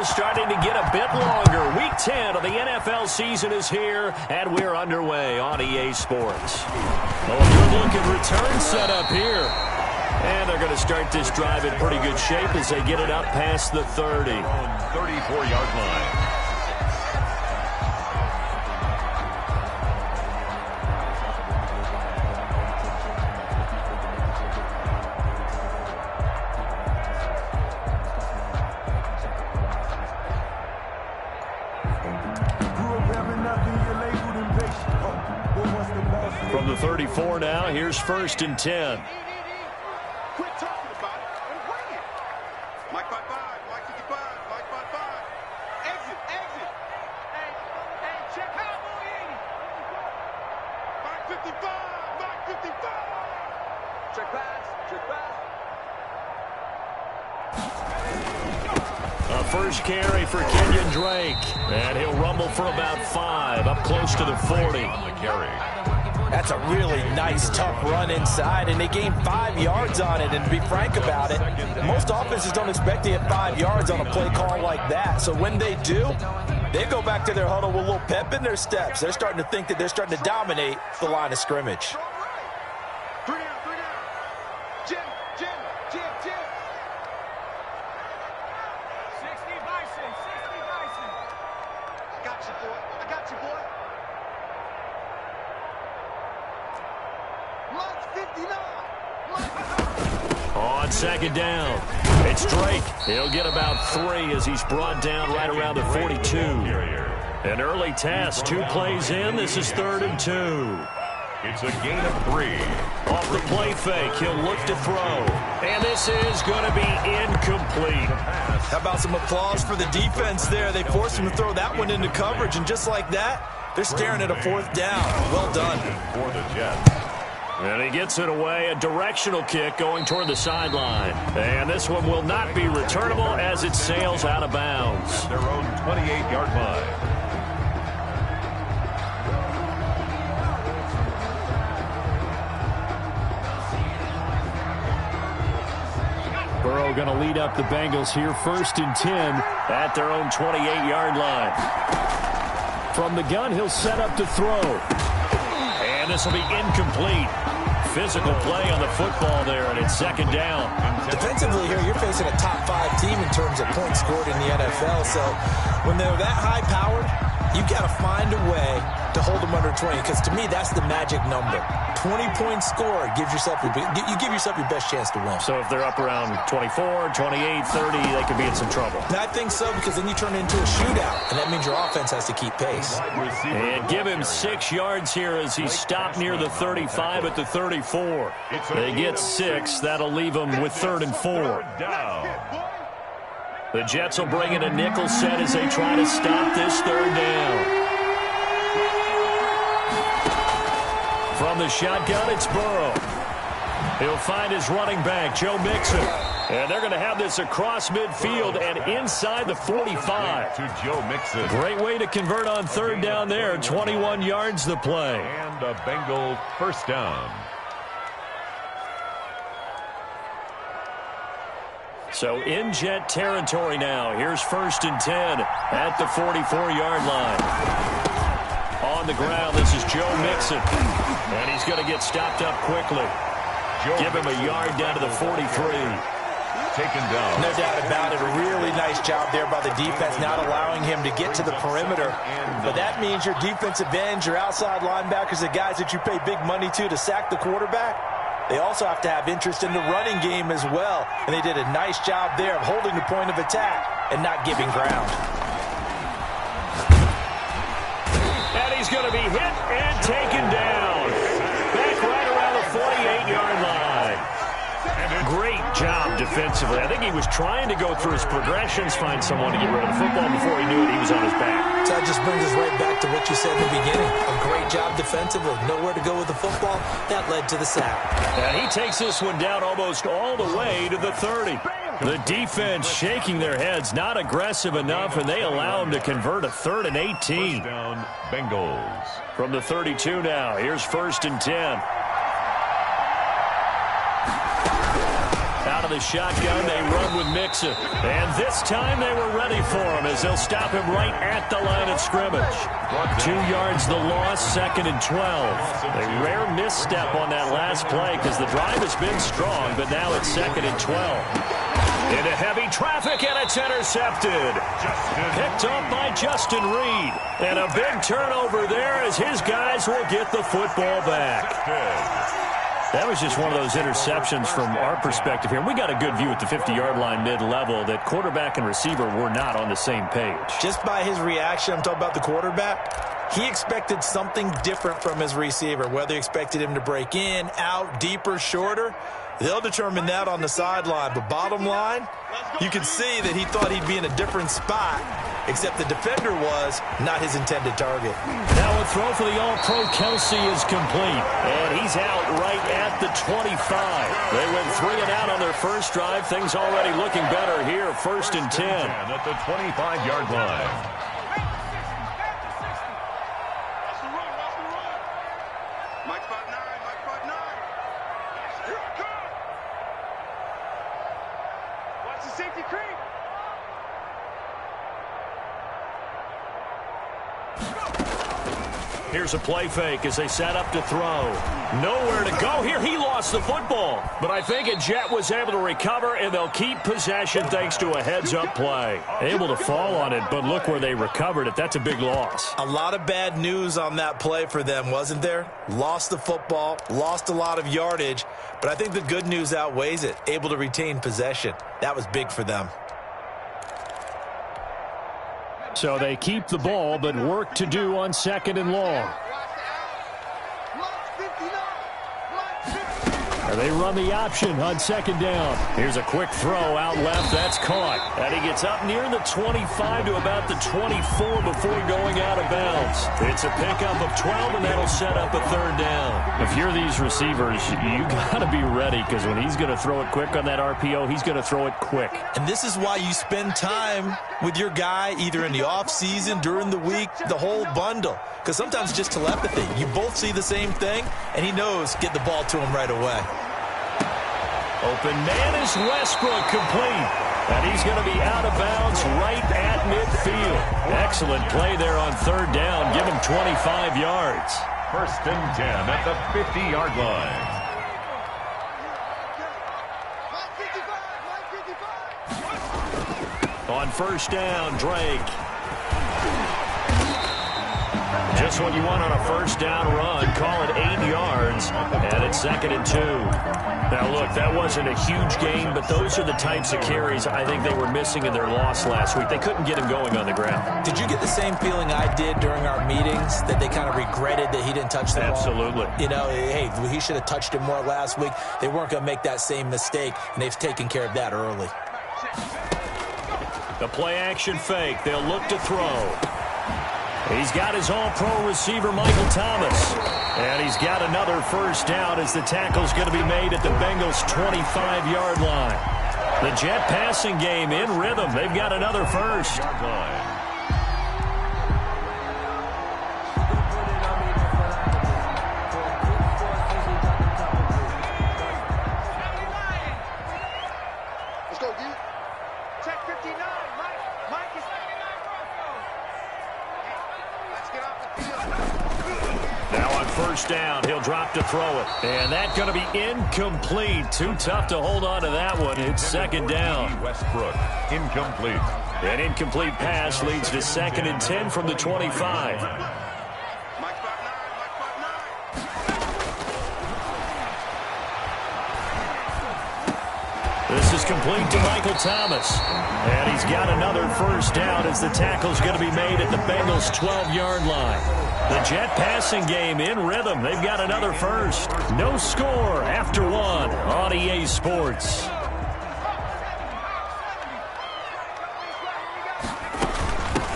starting to get a bit longer. Week 10 of the NFL season is here, and we're underway on EA Sports. Oh, a good-looking return set up here. And they're going to start this drive in pretty good shape as they get it up past the 30. 34-yard line. From the 34 now, here's 1st and 10. Quit talking about it and bring it. Mike by 5, Mike 55, Mike by 5. Exit, exit. Hey, check out Mike 55, Mike 55. Check pass, check pass. A first carry for Kenyon Drake. And he'll rumble for about 5, up close to the 40. On the carry. That's a really nice, tough run inside, and they gained 5 yards on it. And to be frank about it, most offenses don't expect to get 5 yards on a play call like that. So when they do, they go back to their huddle with a little pep in their steps. They're starting to think that they're starting to dominate the line of scrimmage. 3 down, 3 down. Jim. 60 Bison. I got you, boy. Mike 59. On 2nd down, it's Drake. He'll get about 3 as he's brought down right around the 42. An early task, 2 plays in. This is 3rd and 2. It's a gain of 3. Off the play fake, he'll look to throw. And this is going to be incomplete. How about some applause for the defense there? They forced him to throw that one into coverage, and just like that, they're staring at a 4th down. Well done. For the Jets. And he gets it away, a directional kick going toward the sideline. And this one will not be returnable as it sails out of bounds. Their own 28-yard line. Burrow going to lead up the Bengals here, 1st and 10 at their own 28-yard line. From the gun, he'll set up to throw. And this will be incomplete. Physical play on the football there, and it's 2nd down. Defensively here, you're facing a top 5 team in terms of points scored in the NFL. So when they're that high-powered, you've got to find a way to hold them under 20, because to me, that's the magic number. 20 points scored gives yourself you give yourself your best chance to win. So if they're up around 24, 28, 30, they could be in some trouble. I think so, because then you turn it into a shootout, and that means your offense has to keep pace. And give him 6 yards here as he stopped near the 35 at the 34. They get 6. That'll leave them with 3rd and 4. The Jets will bring in a nickel set as they try to stop this 3rd down. From the shotgun, it's Burrow. He'll find his running back, Joe Mixon. And they're going to have this across midfield and inside the 45. To Joe Mixon. Great way to convert on 3rd down there. 21 yards the play. And a Bengal 1st down. So in Jet territory now. Here's 1st and 10 at the 44-yard line. On the ground, this is Joe Mixon. And he's going to get stopped up quickly. Give him a yard down to the 43. Taken down. No doubt about it. A really nice job there by the defense, not allowing him to get to the perimeter. But that means your defensive ends, your outside linebackers, the guys that you pay big money to sack the quarterback, they also have to have interest in the running game as well. And they did a nice job there of holding the point of attack and not giving ground. And he's going to be hit and taken down. Back right around the 48-yard line. Great job defensively. I think he was trying to go through his progressions, find someone to get rid of the football. Before he knew it, he was on his back. So that just brings us right back to what you said in the beginning. A great job defensively. Nowhere to go with the football. That led to the sack. And he takes this one down almost all the way to the 30. The defense shaking their heads, not aggressive enough, and they allow him to convert a 3rd and 18. First down, Bengals. From the 32 now, here's 1st and 10. Out of the shotgun. They run with Mixon. And this time they were ready for him as they'll stop him right at the line of scrimmage. 2 yards the loss, 2nd and 12. A rare misstep on that last play because the drive has been strong, but now it's 2nd and 12. Into heavy traffic, and it's intercepted. Picked up by Justin Reed. And a big turnover there as his guys will get the football back. That was just one of those interceptions from our perspective here. We got a good view at the 50-yard line mid-level that quarterback and receiver were not on the same page. Just by his reaction, I'm talking about the quarterback, he expected something different from his receiver, whether he expected him to break in, out, deeper, shorter. They'll determine that on the sideline. But bottom line, you can see that he thought he'd be in a different spot, except the defender was not his intended target. Now a throw for the All-Pro Kelsey is complete. And he's out right at the 25. They went 3 and out on their first drive. Things already looking better here. 1st and 10. At the 25-yard line. Mike 5-9, Mike 5-9. Here it comes. Watch the safety creep. Here's a play fake as they set up to throw. Nowhere to go here. He lost the football. But I think a Jet was able to recover, and they'll keep possession thanks to a heads-up play. Able to fall on it, but look where they recovered it. That's a big loss. A lot of bad news on that play for them, wasn't there? Lost the football, lost a lot of yardage, but I think the good news outweighs it. Able to retain possession. That was big for them. So they keep the ball, but work to do on 2nd and long. They run the option on 2nd down. Here's a quick throw out left. That's caught. And he gets up near the 25 to about the 24 before going out of bounds. It's a pickup of 12, and that'll set up a 3rd down. If you're these receivers, you got to be ready because when he's going to throw it quick on that RPO, he's going to throw it quick. And this is why you spend time with your guy either in the offseason, during the week, the whole bundle. Because sometimes just telepathy. You both see the same thing, and he knows get the ball to him right away. Open man is Westbrook, complete. And he's going to be out of bounds right at midfield. Excellent play there on 3rd down. Give him 25 yards. 1st and 10 at the 50-yard line. On 1st down, Drake. Just what you want on a 1st down run. Call it 8 yards. And it's 2nd and 2. Now, look, that wasn't a huge gain, but those are the types of carries I think they were missing in their loss last week. They couldn't get him going on the ground. Did you get the same feeling I did during our meetings, that they kind of regretted that he didn't touch the ball? Absolutely. You know, hey, he should have touched it more last week. They weren't going to make that same mistake, and they've taken care of that early. The play-action fake. They'll look to throw. He's got his all-pro receiver, Michael Thomas. And he's got another 1st down as the tackle's going to be made at the Bengals' 25-yard line. The Jet passing game in rhythm. They've got another 1st. Let's go, dude. Check 59. Mike is 59. Let's get off the field. Now on 1st down, he'll drop to throw it. And that's going to be incomplete. Too tough to hold on to that one. It's 2nd down. Westbrook, incomplete. An incomplete pass leads to 2nd and 10 from the 25. Mike 5-9, Mike 5-9. This is complete to Michael Thomas. And he's got another 1st down as the tackle's going to be made at the Bengals' 12-yard line. The Jet passing game in rhythm. They've got another 1st. No score after 1 on EA Sports.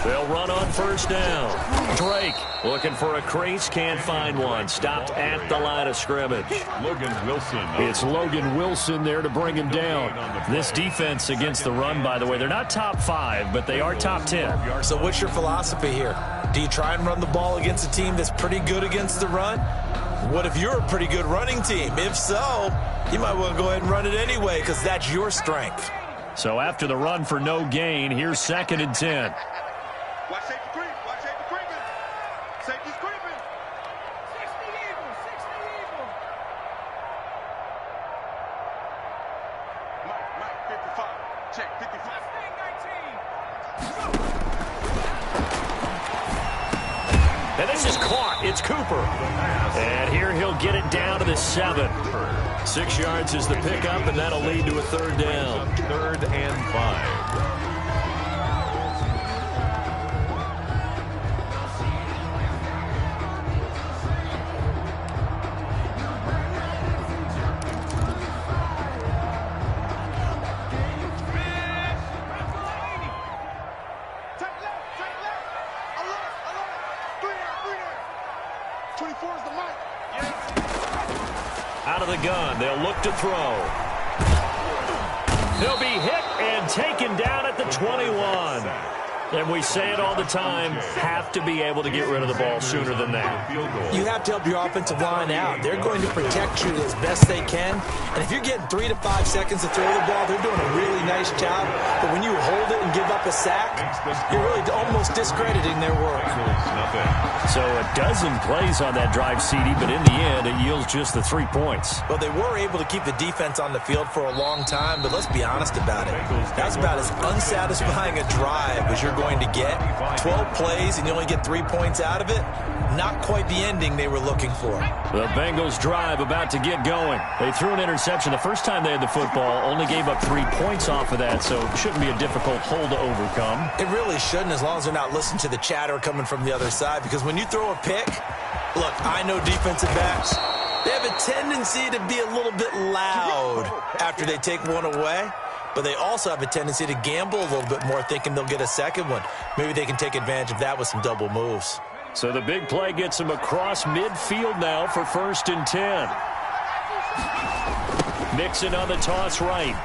They'll run on 1st down. Drake looking for a crease, can't find one. Stopped at the line of scrimmage. Logan Wilson. It's Logan Wilson there to bring him down. This defense against the run, by the way, they're not top 5, but they are top 10. So what's your philosophy here? Do you try and run the ball against a team that's pretty good against the run? What if you're a pretty good running team? If so, you might want to go ahead and run it anyway because that's your strength. So after the run for no gain, here's 2nd and 10. Watch safety creep. Watch safety creeping. Safety's creeping. 60 Eagles. 60 Eagles. Mike, 55. Check, 55. 19. And this is caught. It's Cooper. And here he'll get it down to the 7. 6 yards is the pickup, and that'll lead to a 3rd down. 3rd and 5. Out of the gun, they'll look to throw. He'll be hit and taken down at the 21. And we say it all the time, have to be able to get rid of the ball sooner than that. You have to help your offensive line out. They're going to protect you as best they can. And if you're getting 3 to 5 seconds to throw the ball, they're doing a really nice job. But when you hold it and give up a sack, you're really almost discrediting their work. So a dozen plays on that drive, CD, but in the end, it yields just the 3 points. Well, they were able to keep the defense on the field for a long time, but let's be honest about it. That's about as unsatisfying a drive as you're going to get. 12 plays and you only get 3 points out of it. Not quite the ending they were looking for. The Bengals drive about to get going. They threw an interception the first time they had the football, only gave up 3 points off of that, so it shouldn't be a difficult hole to overcome. It really shouldn't, as long as they're not listening to the chatter coming from the other side, because when you throw a pick, look, I know defensive backs, they have a tendency to be a little bit loud after they take one away. But they also have a tendency to gamble a little bit more, thinking they'll get a second one. Maybe they can take advantage of that with some double moves. So the big play gets him across midfield now for 1st and 10. Mixon on the toss right.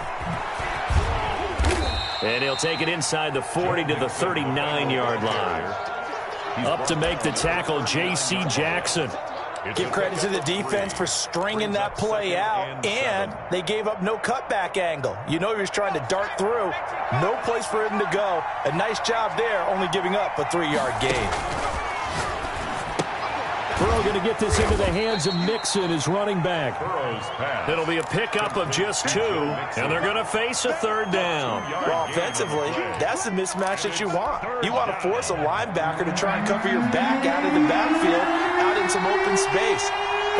And he'll take it inside the 40 to the 39-yard line. Up to make the tackle, J.C. Jackson. Give credit to the defense for stringing that play out, and they gave up no cutback angle. You know he was trying to dart through. No place for him to go. A nice job there, only giving up a 3-yard gain. Burrow going to get this into the hands of Mixon, his running back. It'll be a pickup of just 2, and they're going to face a 3rd down. Well, offensively, that's the mismatch that you want. You want to force a linebacker to try and cover your back out of the backfield, out in some open space.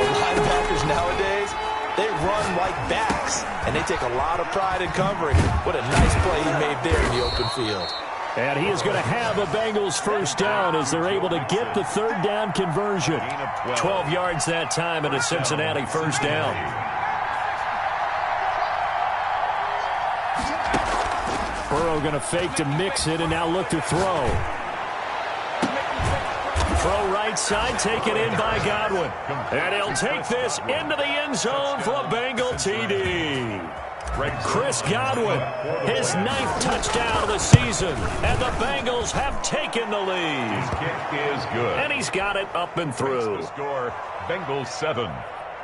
But linebackers nowadays, they run like backs, and they take a lot of pride in covering. What a nice play he made there in the open field. And he is going to have a Bengals 1st down as they're able to get the 3rd down conversion. 12 yards that time and a Cincinnati 1st down. Burrow going to fake to Mixon and now look to throw. Throw right side, taken in by Godwin. And he'll take this into the end zone for a Bengal TD. Chris Godwin, his 9th touchdown of the season, and the Bengals have taken the lead. His kick is good. And he's got it up and through. The score, Bengals 7,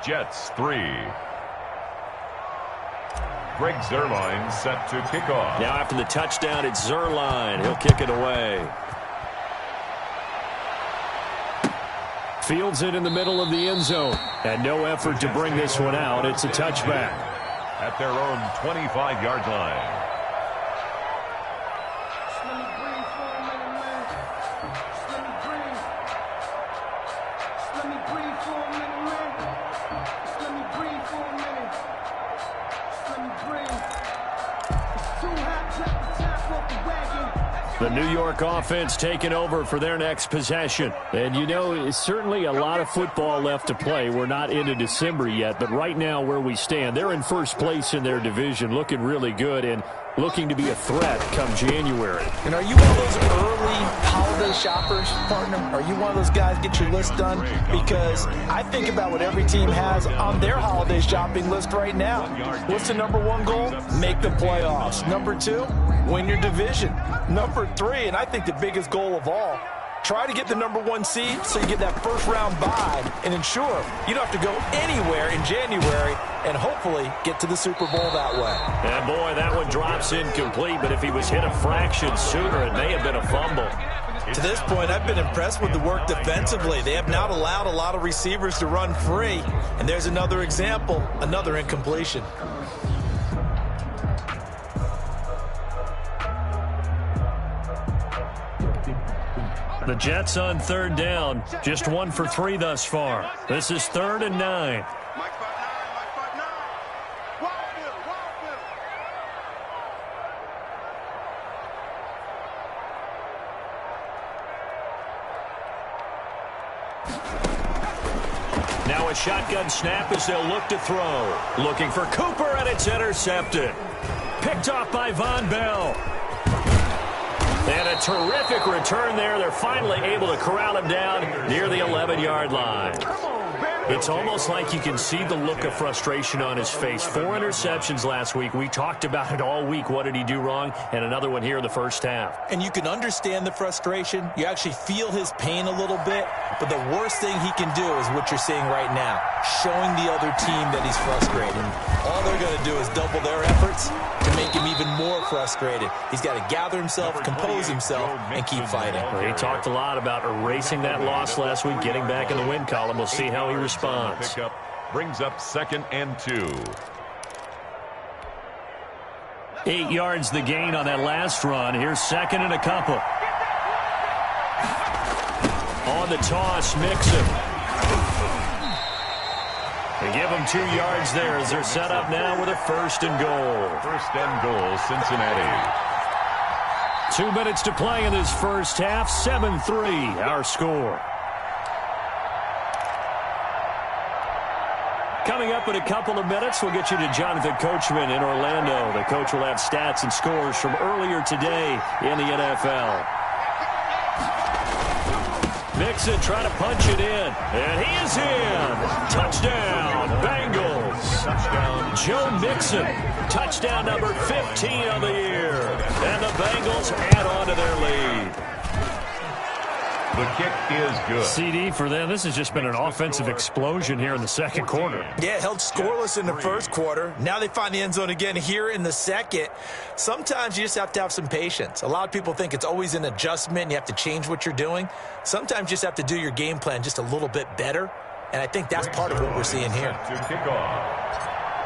Jets 3. Greg Zuerlein set to kick off. Now after the touchdown, it's Zuerlein. He'll kick it away. Fields it in the middle of the end zone. And no effort to bring this one out. It's a touchback. At their own 25-yard line. The New York offense taking over for their next possession. And, you know, it's certainly a lot of football left to play. We're not into December yet, but right now where we stand, they're in 1st place in their division, looking really good and looking to be a threat come January. And are you one of those early holiday shoppers, partner? Are you one of those guys get your list done? Because I think about what every team has on their holiday shopping list right now. What's the #1 goal? Make the playoffs. #2, win your division. #3, and I think the biggest goal of all, Try to get the #1 seed so you get that first-round bye and ensure you don't have to go anywhere in January and hopefully get to the Super Bowl that way. And, boy, that one drops incomplete, but if he was hit a fraction sooner, it may have been a fumble. To this point, I've been impressed with the work defensively. They have not allowed a lot of receivers to run free. And there's another example, another incompletion. The Jets on third down, just 1 for 3 thus far. This is 3rd and 9. Now a shotgun snap as they'll look to throw. Looking for Cooper, and it's intercepted. Picked off by Von Bell. And a terrific return there. They're finally able to corral him down near the 11-yard line. It's almost like you can see the look of frustration on his face. 4 interceptions last week. We talked about it all week. What did he do wrong? And another one here in the first half. And you can understand the frustration. You actually feel his pain a little bit. But the worst thing he can do is what you're seeing right now, showing the other team that he's frustrated. All they're going to do is double their efforts to make him even more frustrated. He's got to gather himself, compose himself, and keep fighting. Well, he talked a lot about erasing that loss last week, getting back in the win column. We'll see how he responds. Brings up 2nd and 2. 8 yards the gain on that last run. Here's 2nd and a couple. On the toss, Mixon. They give him 2 yards there as they're set up now with a 1st and goal. 1st and goal, Cincinnati. 2 minutes to play in this first half. 7-3 our score. Coming up in a couple of minutes, we'll get you to Jonathan Coachman in Orlando. The coach will have stats and scores from earlier today in the NFL. Mixon trying to punch it in, and he is in. Touchdown, Bengals. Touchdown, Joe Mixon. Touchdown number 15 on the year. And the Bengals add on to their lead. The kick is good. CD for them. This has just been an offensive explosion here in the second quarter. Yeah, held scoreless in the first quarter. Now they find the end zone again here in the second. Sometimes you just have to have some patience. A lot of people think it's always an adjustment. You have to change what you're doing. Sometimes you just have to do your game plan just a little bit better. And I think that's part of what we're seeing here.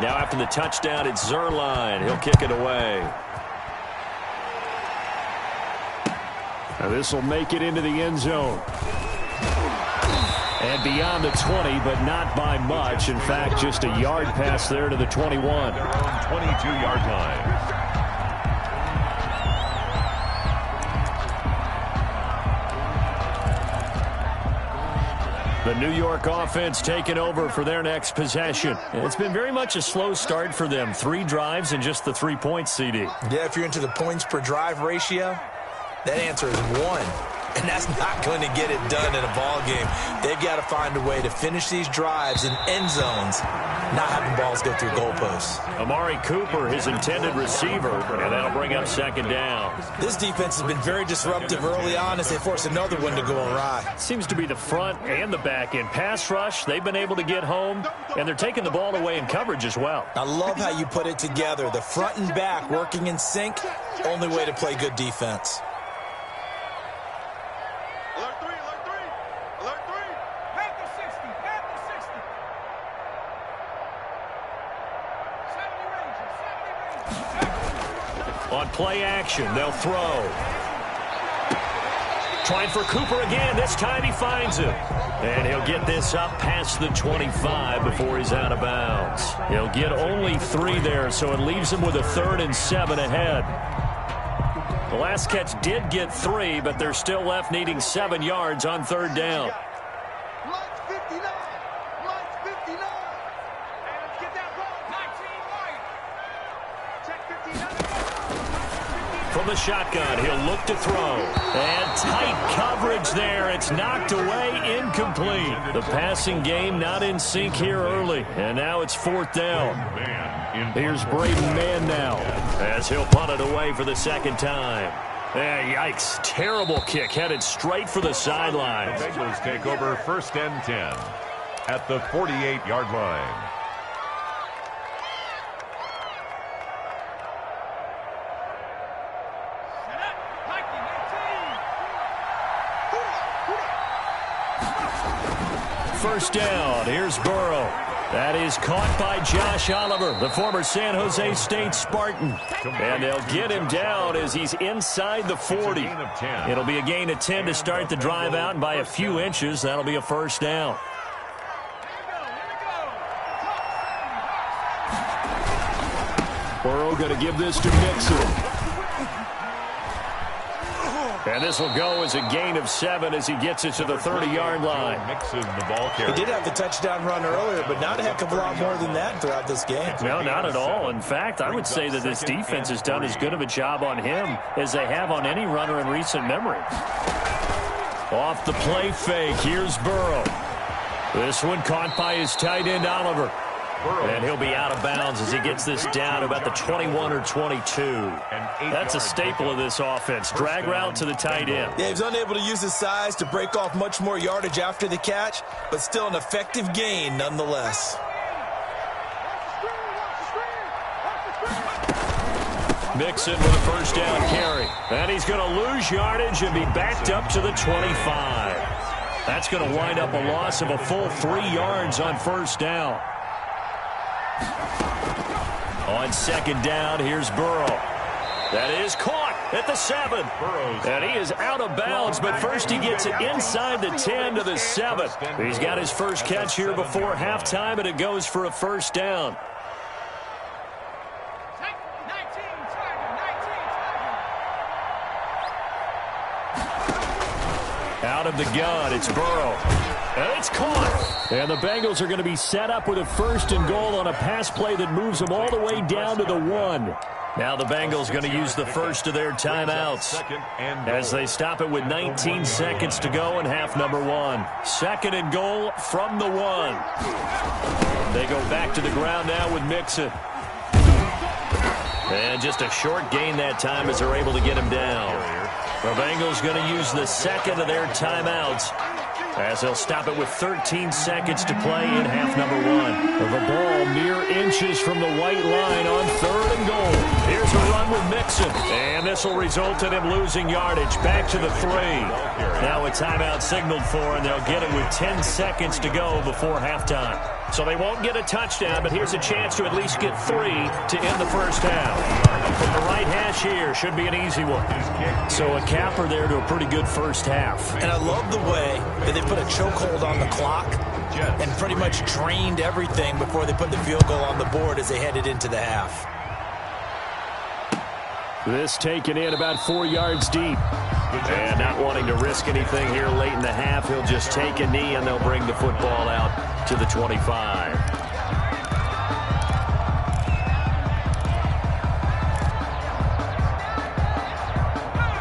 Now after the touchdown, it's Zuerlein. He'll kick it away. Now this will make it into the end zone. And beyond the 20, but not by much. In fact, just a yard pass there to the 21. 22-yard line. The New York offense taking over for their next possession. It's been very much a slow start for them. 3 drives and just the 3 points, CD. Yeah, if you're into the points per drive ratio, that answer is 1. And that's not going to get it done in a ball game. They've got to find a way to finish these drives in end zones, not having balls go through goalposts. Amari Cooper, his intended receiver, and that'll bring up 2nd down. This defense has been very disruptive early on as they force another one to go awry. Seems to be the front and the back end. Pass rush, they've been able to get home, and they're taking the ball away in coverage as well. I love how you put it together. The front and back working in sync, only way to play good defense. On play action, they'll throw. Trying for Cooper again. This time he finds him. And he'll get this up past the 25 before he's out of bounds. He'll get only 3 there, so it leaves him with a 3rd and 7 ahead. The last catch did get 3, but they're still left needing 7 yards on 3rd down. From the shotgun, he'll look to throw. And tight coverage there. It's knocked away, incomplete. The passing game not in sync here early. And now it's 4th down. Here's Braden Mann now as he'll punt it away for the 2nd time. Yikes. Terrible kick headed straight for the sideline. The Bengals take over 1st and 10 at the 48-yard line. First down. Here's Burrow. That is caught by Josh Oliver, the former San Jose State Spartan. And they'll get him down as he's inside the 40. It'll be a gain of 10 to start the drive out, and by a few inches, that'll be a first down. Burrow going to give this to Mixon. And this will go as a gain of 7 as he gets it to the 30-yard line. Mixon, the ball carrier. He did have the touchdown run earlier, but not a heck of a lot more than that throughout this game. No, not at all. In fact, I would say that this defense has done as good of a job on him as they have on any runner in recent memory. Off the play fake, here's Burrow. This one caught by his tight end, Oliver. And he'll be out of bounds as he gets this down to about the 21 or 22. That's a staple of this offense. Drag route to the tight end. Yeah, he's unable to use his size to break off much more yardage after the catch, but still an effective gain nonetheless. Mixon with a first down carry. And he's going to lose yardage and be backed up to the 25. That's going to wind up a loss of a full 3 yards on first down. On second down, here's Burrow. That is caught at the 7. And he is out of bounds, but first he gets it inside the 10 to the 7. He's got his first catch here before halftime, and it goes for a first down. Out of the gun, it's Burrow. And it's caught. And the Bengals are going to be set up with a 1st and goal on a pass play that moves them all the way down to the 1. Now the Bengals going to use the first of their timeouts as they stop it with 19 seconds to go in half number 1. 2nd and goal from the 1. They go back to the ground now with Mixon. And just a short gain that time as they're able to get him down. The Bengals going to use the 2nd of their timeouts as they'll stop it with 13 seconds to play in half number 1. The ball mere inches from the white line on 3rd and goal. Here's a run with Mixon. And this will result in him losing yardage. Back to the 3. Now a timeout signaled for, and they'll get it with 10 seconds to go before halftime. So they won't get a touchdown, but here's a chance to at least get 3 to end the first half. From the right hash here, should be an easy one. So a capper there to a pretty good first half. And I love the way that they put a chokehold on the clock and pretty much drained everything before they put the field goal on the board as they headed into the half. This taken in about 4 yards deep. And not wanting to risk anything here late in the half, he'll just take a knee and they'll bring the football out to the 25.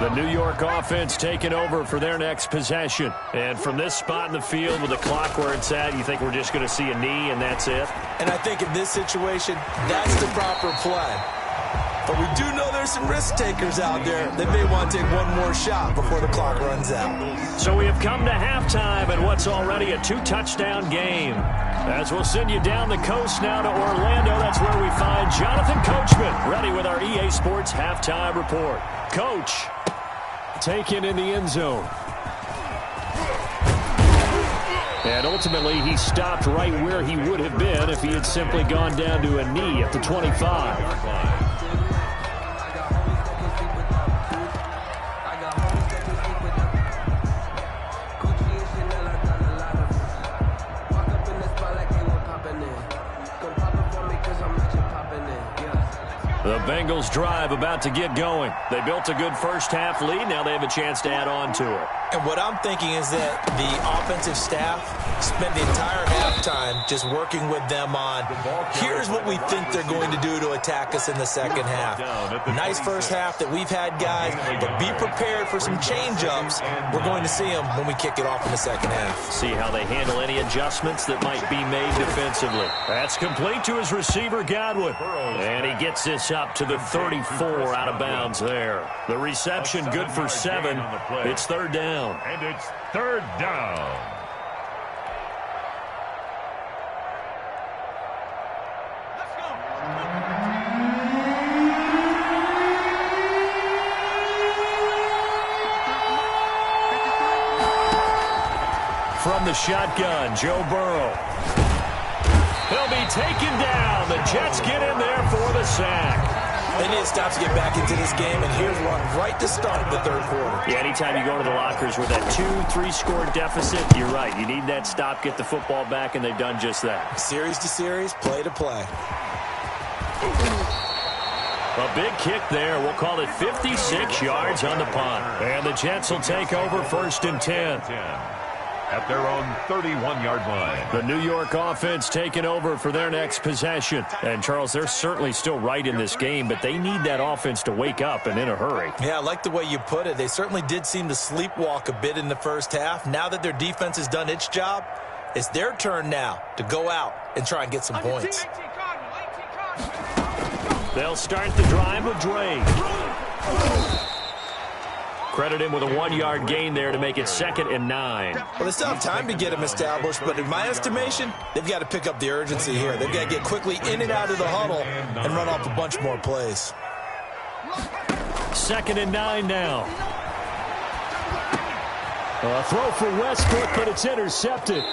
The New York offense taking over for their next possession. And from this spot in the field with the clock where it's at, you think we're just going to see a knee and that's it? And I think in this situation, that's the proper play. But we do know there's some risk takers out there that may want to take one more shot before the clock runs out. So we have come to halftime in what's already a 2-touchdown game. As we'll send you down the coast now to Orlando, that's where we find Jonathan Coachman, ready with our EA Sports halftime report. Coach, taken in the end zone. And ultimately, he stopped right where he would have been if he had simply gone down to a knee at the 25. The Bengals drive about to get going. They built a good first half lead. Now they have a chance to add on to it. And what I'm thinking is that the offensive staff spent the entire halftime just working with them on, here's what we think they're going to do to attack us in the second half. Nice first half that we've had, guys, but be prepared for some change-ups. We're going to see them when we kick it off in the second half. See how they handle any adjustments that might be made defensively. That's complete to his receiver, Godwin. And he gets this up to the 34 out of bounds there. The reception good for 7. It's third down. And it's third down. From the shotgun, Joe Burrow. He'll be taken down. The Jets get in there for the sack. They need to stop to get back into this game, and here's one right to start the third quarter. Yeah, anytime you go to the lockers with that 2-3 score deficit, you're right. You need that stop, get the football back, and they've done just that. Series to series, play to play. A big kick there. We'll call it 56 yards on the punt. And the Jets will take over first and 10. At their own 31-yard line. The New York offense taking over for their next possession. And, Charles, they're certainly still right in this game, but they need that offense to wake up and in a hurry. Yeah, I like the way you put it. They certainly did seem to sleepwalk a bit in the first half. Now that their defense has done its job, it's their turn now to go out and try and get some points. They'll start the drive with Drake. Credit him with a 1-yard gain there to make it 2nd and 9. Well, they still have time to get him established, but in my estimation, they've got to pick up the urgency here. They've got to get quickly in and out of the huddle and run off a bunch more plays. 2nd and 9 now. A throw for Westbrook, but it's intercepted.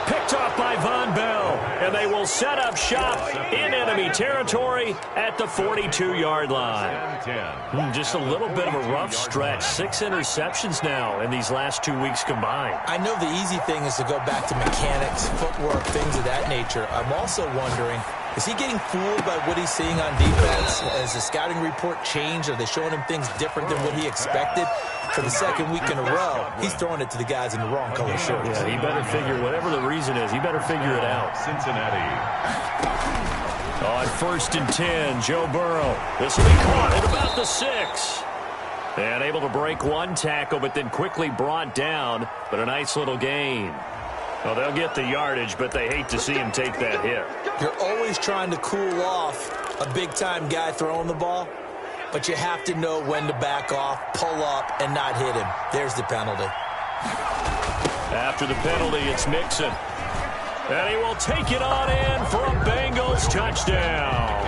Picked off by Von Bell, and they will set up shop in enemy territory at the 42-yard line. Just a little bit of a rough stretch. 6 interceptions now in these last 2 weeks combined. I know the easy thing is to go back to mechanics, footwork, things of that nature. I'm also wondering, is he getting fooled by what he's seeing on defense? Has the scouting report changed? Are they showing him things different than what he expected? For the second week in a row, he's throwing it to the guys in the wrong color shirts. Yeah, he better figure, whatever the reason is, he better figure it out. Cincinnati. On 1st and 10, Joe Burrow. This will be caught at about the 6. And able to break one tackle, but then quickly brought down. But a nice little gain. Well, they'll get the yardage, but they hate to see him take that hit. You're always trying to cool off a big-time guy throwing the ball, but you have to know when to back off, pull up, and not hit him. There's the penalty. After the penalty, it's Mixon. And he will take it on in for a Bengals touchdown.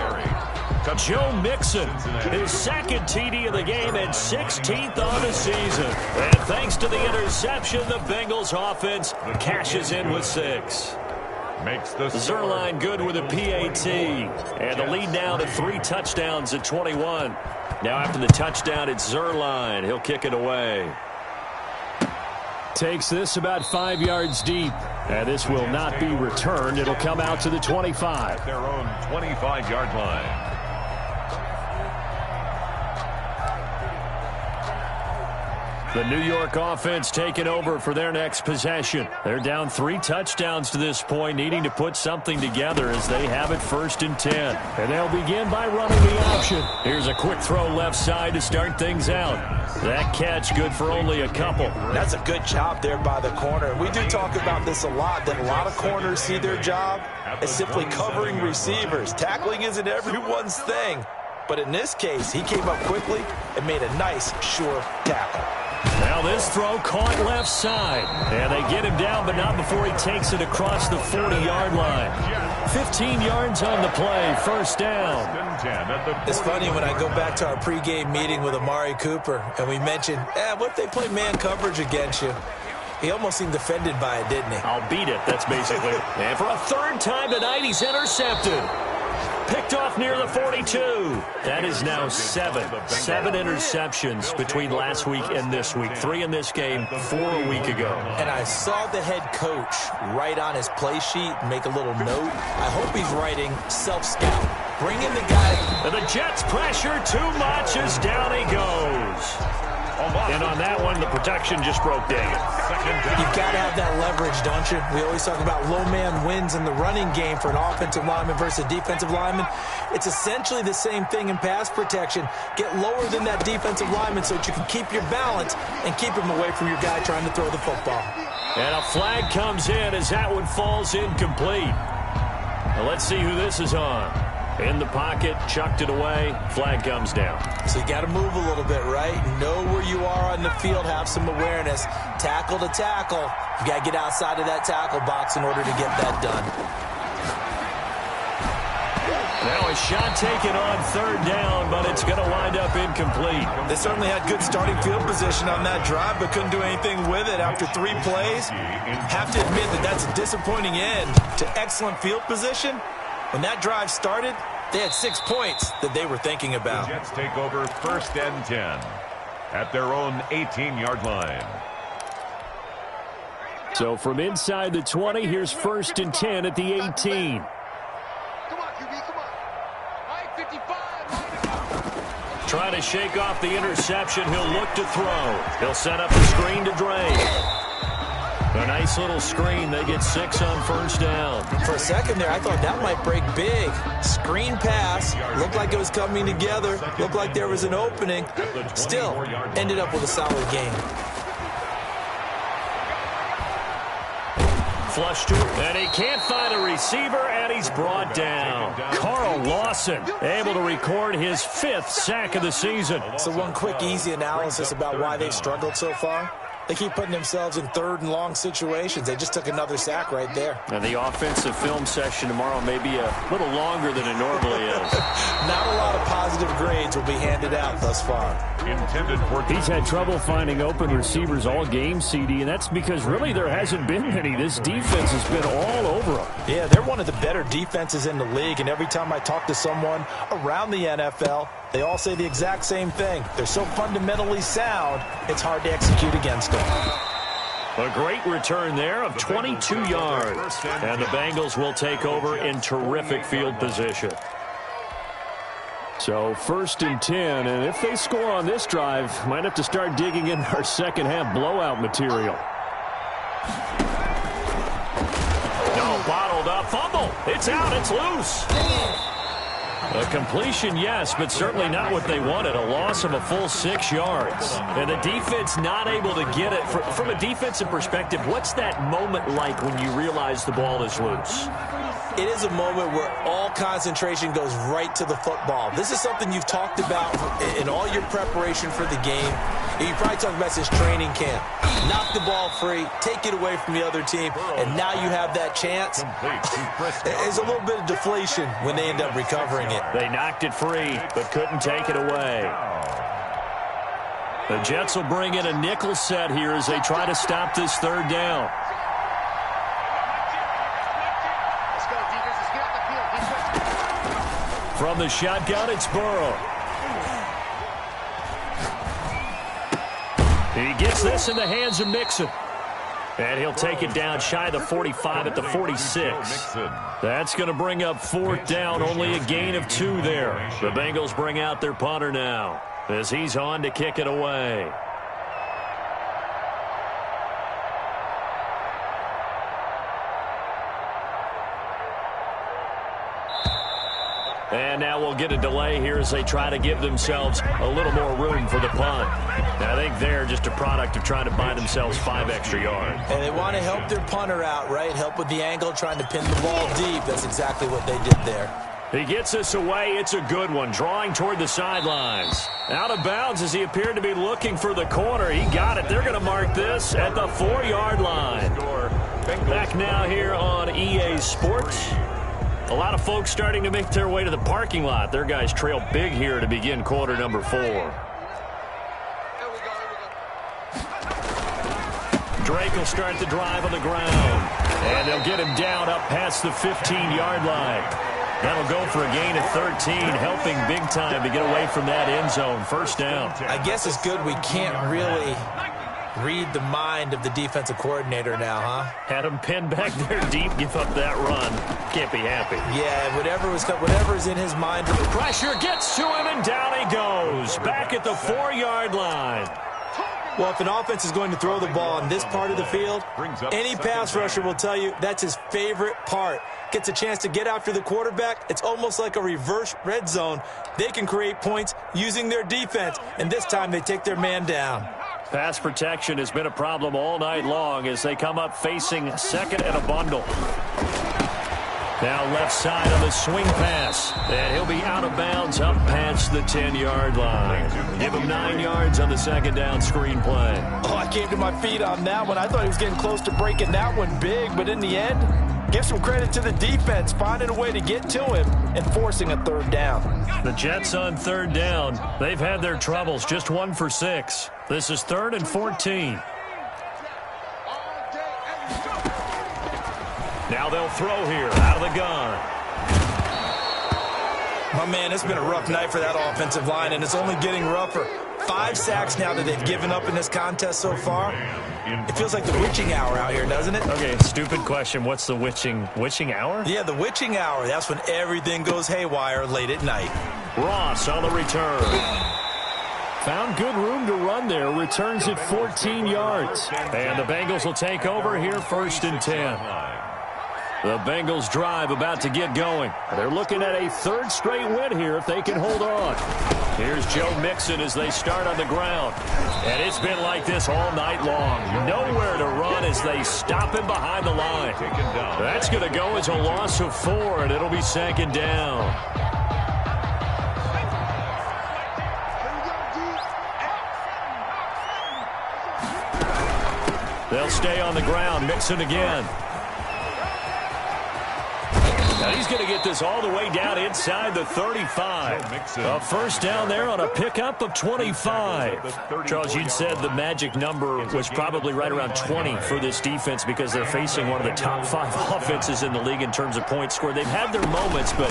Joe Mixon, his 2nd TD of the game and 16th on the season. And thanks to the interception, the Bengals offense cashes in with 6. Makes the Zerline good with a PAT. And the lead now to 3 touchdowns at 21. Now after the touchdown, it's Zerline. He'll kick it away. Takes this about 5 yards deep. And this will not be returned. It'll come out to the 25. Their own 25-yard line. The New York offense taking over for their next possession. They're down 3 touchdowns to this point, needing to put something together as they have it 1st and 10. And they'll begin by running the option. Here's a quick throw left side to start things out. That catch good for only a couple. That's a good job there by the corner. We do talk about this a lot, that a lot of corners see their job as simply covering receivers. Tackling isn't everyone's thing. But in this case, he came up quickly and made a nice, sure tackle. Now this throw caught left side. And they get him down, but not before he takes it across the 40-yard line. 15 yards on the play, 1st down. It's funny when I go back to our pregame meeting with Amari Cooper, and we mentioned, what if they play man coverage against you? He almost seemed offended by it, didn't he? I'll beat it, that's basically. And for a 3rd time tonight, he's intercepted. Picked off near the 42. That is now 7 interceptions between last week and this week. 3 in this game, 4 a week ago. And I saw the head coach write on his play sheet and make a little note. I hope he's writing self-scout. Bring in the guy. And the Jets pressure too much as down he goes. And on that one, the protection just broke down. You've got to have that leverage, don't you? We always talk about low man wins in the running game for an offensive lineman versus a defensive lineman. It's essentially the same thing in pass protection. Get lower than that defensive lineman so that you can keep your balance and keep him away from your guy trying to throw the football. And a flag comes in as that one falls incomplete. Now let's see who this is on. In the pocket, chucked it away, flag comes down. So you got to move a little bit, right? Know where you are on the field, have some awareness. Tackle to tackle. You got to get outside of that tackle box in order to get that done. Now a shot taken on third down, but it's going to wind up incomplete. They certainly had good starting field position on that drive, but couldn't do anything with it after 3 plays. Have to admit that that's a disappointing end to excellent field position. When that drive started, they had 6 points that they were thinking about. The Jets take over 1st and 10 at their own 18-yard line. So from inside the 20, here's 1st and 10 at the 18. Come on, QB, come on. I-55. Trying to shake off the interception. He'll look to throw. He'll set up the screen to Drake. A nice little screen. They get 6 on 1st down. For a second there, I thought that might break big. Screen pass. Looked like it was coming together. Looked like there was an opening. Still, ended up with a solid game. Flush to him, and he can't find a receiver, and he's brought down. Carl Lawson able to record his 5th sack of the season. So one quick, easy analysis about why they've struggled so far. They keep putting themselves in 3rd and long situations. They just took another sack right there. And the offensive film session tomorrow may be a little longer than it normally is. Not a lot of positive grades will be handed out thus far. Intended for He's had trouble finding open receivers all game, CD, and that's because really there hasn't been any. This defense has been all over them. Yeah, they're one of the better defenses in the league, and every time I talk to someone around the NFL, they all say the exact same thing. They're so fundamentally sound, it's hard to execute against them. A great return there of 22 yards. And the Bengals will take over in terrific field position. So 1st and 10, and if they score on this drive, might have to start digging in our second half blowout material. No, bottled up, fumble. It's out, it's loose. A completion, yes, but certainly not what they wanted. A loss of a full 6 yards. And the defense not able to get it. From a defensive perspective, what's that moment like when you realize the ball is loose? It is a moment where all concentration goes right to the football. This is something you've talked about in all your preparation for the game. You probably talked about this training camp. Knock the ball free, take it away from the other team, and now you have that chance. There's a little bit of deflation when they end up recovering it. They knocked it free, but couldn't take it away. The Jets will bring in a nickel set here as they try to stop this 3rd down. From the shotgun, it's Burrow. He gets this in the hands of Mixon. And he'll take it down shy of the 45 at the 46. That's going to bring up 4th down, only a gain of 2 there. The Bengals bring out their punter now as he's on to kick it away. And now we'll get a delay here as they try to give themselves a little more room for the punt. I think they're just a product of trying to buy themselves 5 extra yards. And they want to help their punter out, right? Help with the angle, trying to pin the ball deep. That's exactly what they did there. He gets this away. It's a good one. Drawing toward the sidelines. Out of bounds as he appeared to be looking for the corner. He got it. They're going to mark this at the 4-yard line. Back now here on EA Sports. A lot of folks starting to make their way to the parking lot. Their guys trail big here to begin quarter number 4. Drake will start the drive on the ground. And they'll get him down up past the 15-yard line. That'll go for a gain of 13, helping big time to get away from that end zone. 1st down. I guess it's good we can't really read the mind of the defensive coordinator now, huh? Had him pinned back there deep, give up that run. Can't be happy. Yeah, whatever's in his mind. Pressure gets to him, and down he goes. Back at the 4-yard line. Well, if an offense is going to throw the ball in this part of the field, any pass rusher will tell you that's his favorite part. Gets a chance to get after the quarterback. It's almost like a reverse red zone. They can create points using their defense, and this time they take their man down. Pass protection has been a problem all night long as they come up facing second and a bundle. Now left side on the swing pass. And he'll be out of bounds up past the 10-yard line. Give him 9 yards on the second down screen play. Oh, I came to my feet on that one. I thought he was getting close to breaking that one big, but in the end, give some credit to the defense, finding a way to get to him and forcing a third down. The Jets on third down. They've had their troubles, just 1 for 6. This is 3rd and 14. Now they'll throw here out of the gun. My man, it's been a rough night for that offensive line, and it's only getting rougher. 5 sacks now that they've given up in this contest so far. It feels like the witching hour out here, doesn't it? Okay, stupid question. What's the witching hour? Yeah, the witching hour. That's when everything goes haywire late at night. Ross on the return. Found good room to run there. Returns at 14 yards. And the Bengals will take over here 1st and 10. The Bengals drive about to get going. They're looking at a 3rd straight win here if they can hold on. Here's Joe Mixon as they start on the ground. And it's been like this all night long. Nowhere to run as they stop him behind the line. That's going to go as a loss of 4, and it'll be 2nd down. They'll stay on the ground. Mixon again. Now he's going to get this all the way down inside the 35. A 1st down there on a pickup of 25. Charles, you'd said the magic number was probably right around 20 for this defense because they're facing one of the top 5 offenses in the league in terms of points scored. They've had their moments, but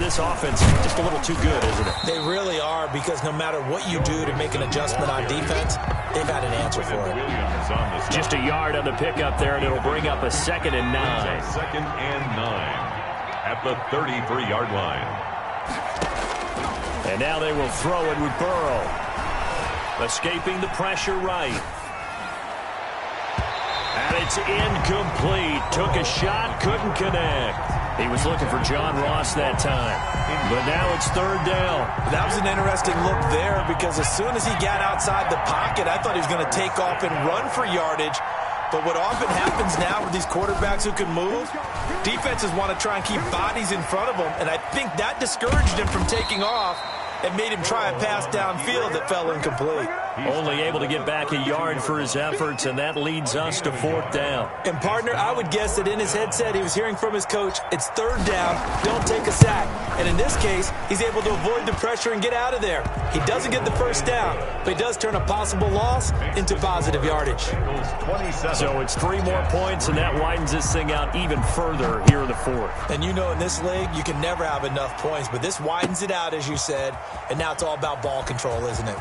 this offense is just a little too good, isn't it? They really are, because no matter what you do to make an adjustment on defense, they've had an answer for it. Just a yard on the pickup there, and it'll bring up a 2nd and 9. 2nd and 9. At the 33-yard line. And now they will throw it with Burrow. Escaping the pressure right. And it's incomplete. Took a shot, couldn't connect. He was looking for John Ross that time. But now it's 3rd down. That was an interesting look there, because as soon as he got outside the pocket, I thought he was going to take off and run for yardage. But what often happens now with these quarterbacks who can move, defenses want to try and keep bodies in front of them, and I think that discouraged him from taking off and made him try a pass downfield that fell incomplete. Only able to get back a yard for his efforts, and that leads us to 4th down. And, partner, I would guess that in his headset he was hearing from his coach, it's 3rd down, don't take a sack. And in this case, he's able to avoid the pressure and get out of there. He doesn't get the 1st down, but he does turn a possible loss into positive yardage. So it's 3 more points, and that widens this thing out even further here in the 4th. And you know, in this league, you can never have enough points, but this widens it out, as you said, and now it's all about ball control, isn't it?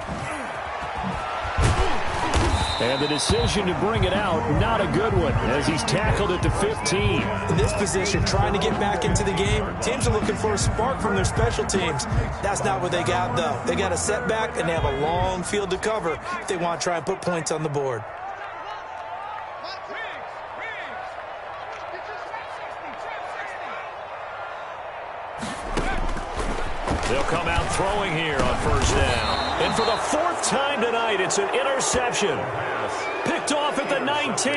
And the decision to bring it out, not a good one, as he's tackled at the 15. In this position, trying to get back into the game, teams are looking for a spark from their special teams. That's not what they got, though. They got a setback, and they have a long field to cover if they want to try and put points on the board. They'll come out throwing here on 1st down. And for the 4th time tonight, it's an interception. Picked off at the 19.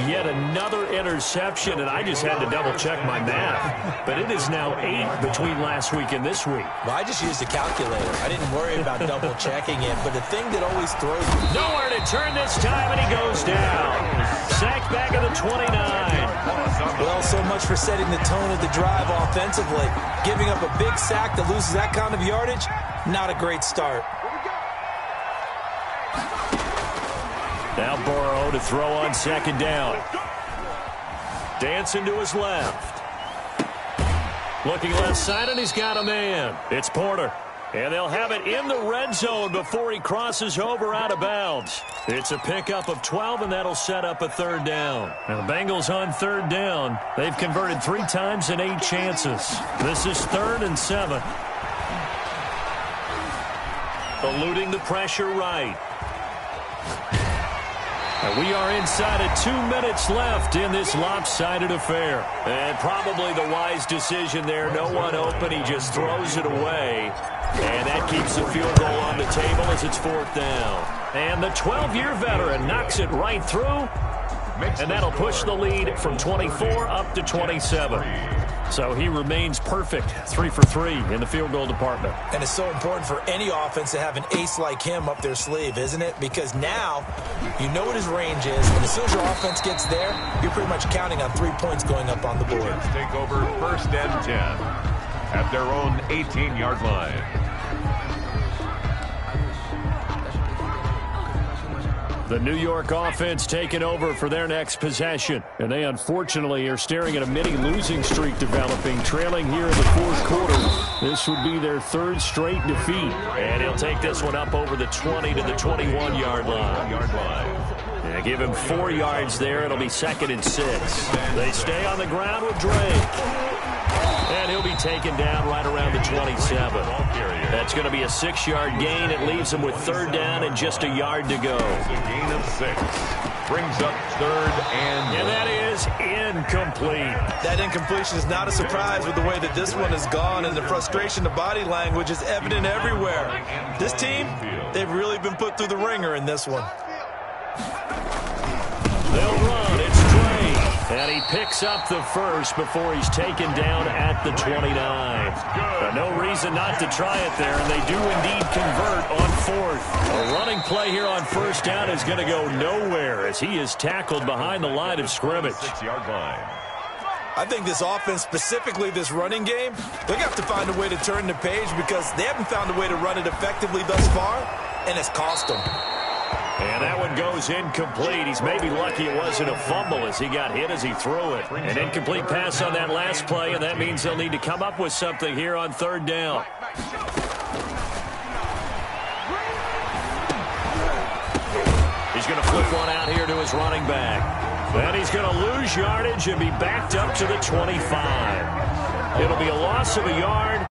Yet another interception, and I just had to double-check my math. But it is now 8 between last week and this week. Well, I just used a calculator. I didn't worry about double-checking it, but the thing that always throws me... Nowhere to turn this time, and he goes down. Sacked back at the 29. Well, so much for setting the tone of the drive offensively. Giving up a big sack that loses that kind of yardage, not a great start. Now Burrow to throw on 2nd down. Dancing to his left. Looking left side, and he's got a man. It's Porter. And they'll have it in the red zone before he crosses over out of bounds. It's a pickup of 12, and that'll set up a 3rd down. Now the Bengals on 3rd down. They've converted 3 times in 8 chances. This is 3rd and 7. Eluding the pressure right. We are inside of 2 minutes left in this lopsided affair. And probably the wise decision there. No one open. He just throws it away. And that keeps the field goal on the table as it's 4th down. And the 12-year veteran knocks it right through. And that'll push the lead from 24 up to 27. So he remains perfect, 3 for 3 in the field goal department. And it's so important for any offense to have an ace like him up their sleeve, isn't it? Because now you know what his range is, and as soon as your offense gets there, you're pretty much counting on 3 points going up on the board. Let's take over 1st and 10 at their own 18-yard line. The New York offense taking over for their next possession. And they unfortunately are staring at a mini losing streak developing, trailing here in the 4th quarter. This would be their 3rd straight defeat. And he'll take this one up over the 20 to the 21-yard line. Yeah, give him 4 yards there. It'll be 2nd and 6. They stay on the ground with Drake. And he'll be taken down right around the 27. That's going to be a 6-yard gain. It leaves him with 3rd down and just a yard to go. It's a gain of 6. Brings up 3rd and... And that is incomplete. That incompletion is not a surprise with the way that this one has gone, and the frustration, the body language is evident everywhere. This team, they've really been put through the ringer in this one. They'll run. It's Drake. And he picks up the 1st before he's taken down at the 29. No reason not to try it there, and they do indeed convert on 4th. A running play here on 1st down is going to go nowhere as he is tackled behind the line of scrimmage. 6-yard line. I think this offense, specifically this running game, they're going to have to find a way to turn the page because they haven't found a way to run it effectively thus far, and it's cost them. And that one goes incomplete. He's maybe lucky it wasn't a fumble as he got hit as he threw it. An incomplete pass on that last play, and that means they'll need to come up with something here on 3rd down. He's going to flip one out here to his running back. And he's going to lose yardage and be backed up to the 25. It'll be a loss of a yard.